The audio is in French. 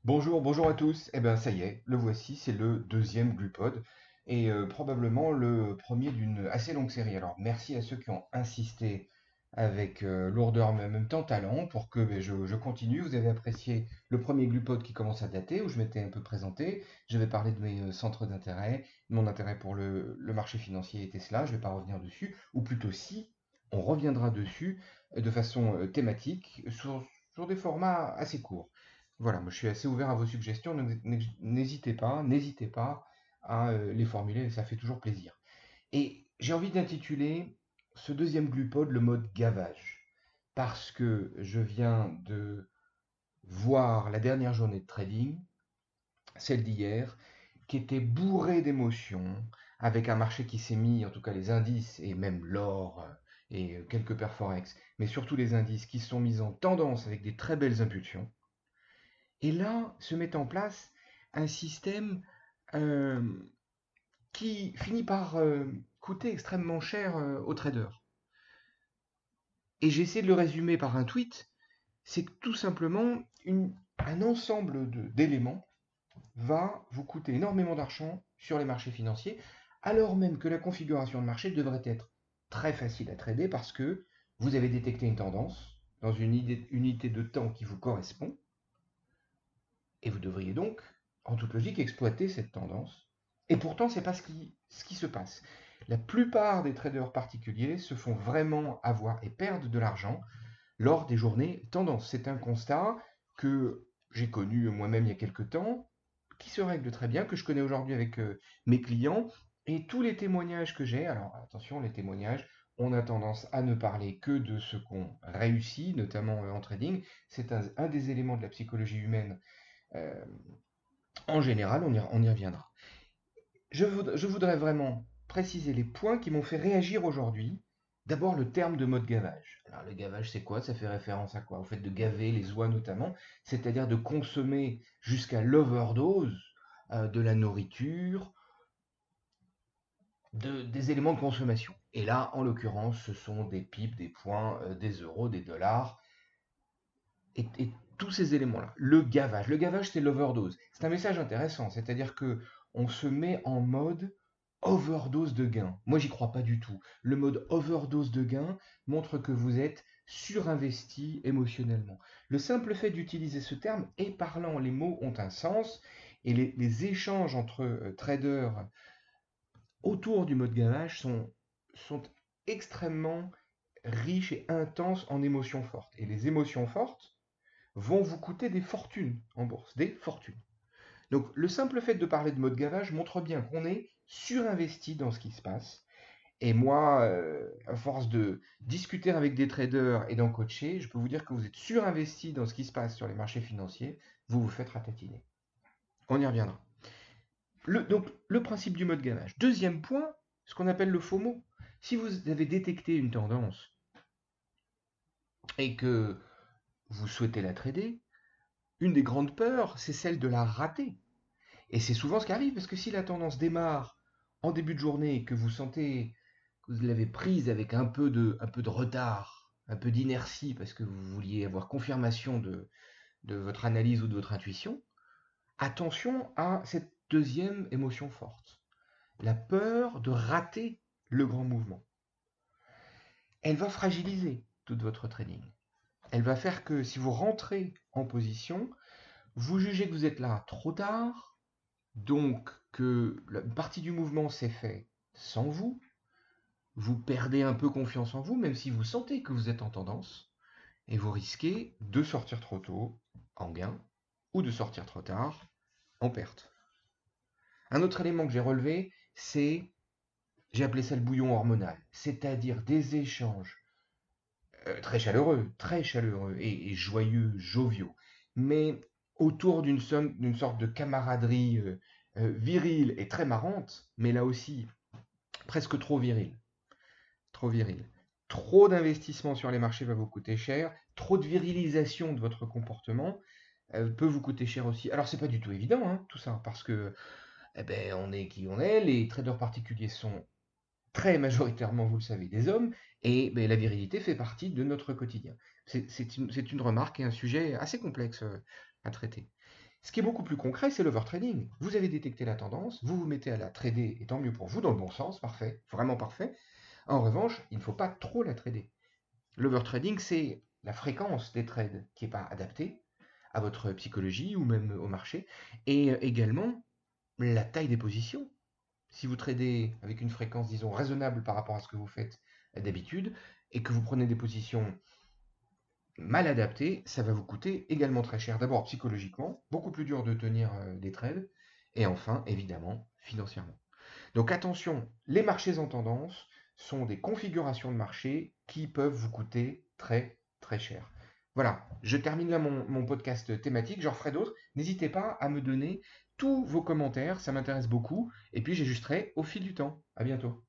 Bonjour, bonjour à tous. Eh ben ça y est, le voici, c'est le deuxième Glupod et probablement le premier d'une assez longue série. Alors merci à ceux qui ont insisté avec lourdeur mais en même temps talent pour que je continue. Vous avez apprécié le premier Glupod qui commence à dater, où je m'étais un peu présenté. Je vais parler de mes centres d'intérêt, mon intérêt pour le marché financier et Tesla. Je ne vais pas revenir dessus, ou plutôt si, on reviendra dessus de façon thématique sur des formats assez courts. Voilà, moi je suis assez ouvert à vos suggestions, donc n'hésitez pas à les formuler, ça fait toujours plaisir. Et j'ai envie d'intituler ce deuxième glupode le mode gavage, parce que je viens de voir la dernière journée de trading, celle d'hier, qui était bourrée d'émotions, avec un marché qui s'est mis, en tout cas les indices, et même l'or et quelques paires forex, mais surtout les indices qui se sont mis en tendance avec des très belles impulsions. Et là se met en place un système euh, qui finit par coûter extrêmement cher aux traders. Et j'ai essayé de le résumer par un tweet, c'est que tout simplement un ensemble d'éléments va vous coûter énormément d'argent sur les marchés financiers, alors même que la configuration de marché devrait être très facile à trader parce que vous avez détecté une tendance dans une unité de temps qui vous correspond, et vous devriez donc, en toute logique, exploiter cette tendance. Et pourtant, ce n'est pas ce qui se passe. La plupart des traders particuliers se font vraiment avoir et perdent de l'argent lors des journées tendance. C'est un constat que j'ai connu moi-même il y a quelques temps, qui se règle très bien, que je connais aujourd'hui avec mes clients. Et tous les témoignages que j'ai, alors attention, les témoignages, on a tendance à ne parler que de ce qu'on réussit, notamment en trading. C'est un des éléments de la psychologie humaine euh, en général, on y reviendra. Je voudrais vraiment préciser les points qui m'ont fait réagir aujourd'hui. D'abord, le terme de mode gavage. Alors, le gavage, c'est quoi? Ça fait référence à quoi? Au fait de gaver les oies notamment, c'est-à-dire de consommer jusqu'à l'overdose de la nourriture, des éléments de consommation. Et là, en l'occurrence, ce sont des pipes, des points, des euros, des dollars, et tous ces éléments-là. Le gavage, c'est l'overdose. C'est un message intéressant, c'est-à-dire que on se met en mode overdose de gains. Moi, j'y crois pas du tout. Le mode overdose de gains montre que vous êtes surinvesti émotionnellement. Le simple fait d'utiliser ce terme est parlant, les mots ont un sens, et les échanges entre traders autour du mode gavage sont extrêmement riches et intenses en émotions fortes. Et les émotions fortes vont vous coûter des fortunes en bourse, des fortunes. Donc le simple fait de parler de mode gavage montre bien qu'on est surinvesti dans ce qui se passe. Et moi, à force de discuter avec des traders et d'en coacher, je peux vous dire que vous êtes surinvesti dans ce qui se passe sur les marchés financiers, vous vous faites ratatiner. On y reviendra. Donc le principe du mode gavage. Deuxième point, ce qu'on appelle le FOMO. Si vous avez détecté une tendance et que vous souhaitez la trader, une des grandes peurs, c'est celle de la rater. Et c'est souvent ce qui arrive, parce que si la tendance démarre en début de journée et que vous sentez que vous l'avez prise avec un peu de retard, un peu d'inertie, parce que vous vouliez avoir confirmation de votre analyse ou de votre intuition, attention à cette deuxième émotion forte. La peur de rater le grand mouvement. Elle va fragiliser tout votre trading. Elle va faire que si vous rentrez en position, vous jugez que vous êtes là trop tard, donc que la partie du mouvement s'est fait sans vous, vous perdez un peu confiance en vous, même si vous sentez que vous êtes en tendance, et vous risquez de sortir trop tôt en gain, ou de sortir trop tard en perte. Un autre élément que j'ai relevé, j'ai appelé ça le bouillon hormonal, c'est-à-dire des échanges très chaleureux et joyeux, joviaux, mais autour d'une sorte de camaraderie virile et très marrante, mais là aussi presque trop virile. Trop viril. Trop d'investissement sur les marchés va vous coûter cher. Trop de virilisation de votre comportement peut vous coûter cher aussi. Alors c'est pas du tout évident, hein, tout ça, parce que on est qui on est. Les traders particuliers sont très majoritairement, vous le savez, des hommes, et la virilité fait partie de notre quotidien. C'est une remarque et un sujet assez complexe à traiter. Ce qui est beaucoup plus concret, c'est l'overtrading. Vous avez détecté la tendance, vous vous mettez à la trader, et tant mieux pour vous, dans le bon sens, parfait, vraiment parfait. En revanche, il ne faut pas trop la trader. L'overtrading, c'est la fréquence des trades qui n'est pas adaptée à votre psychologie ou même au marché, et également la taille des positions. Si vous tradez avec une fréquence, disons, raisonnable par rapport à ce que vous faites d'habitude, et que vous prenez des positions mal adaptées, ça va vous coûter également très cher. D'abord psychologiquement, beaucoup plus dur de tenir des trades, et enfin, évidemment, financièrement. Donc attention, les marchés en tendance sont des configurations de marché qui peuvent vous coûter très très cher. Voilà, je termine là mon podcast thématique, j'en ferai d'autres. N'hésitez pas à me donner tous vos commentaires, ça m'intéresse beaucoup, et puis j'ajusterai au fil du temps. À bientôt.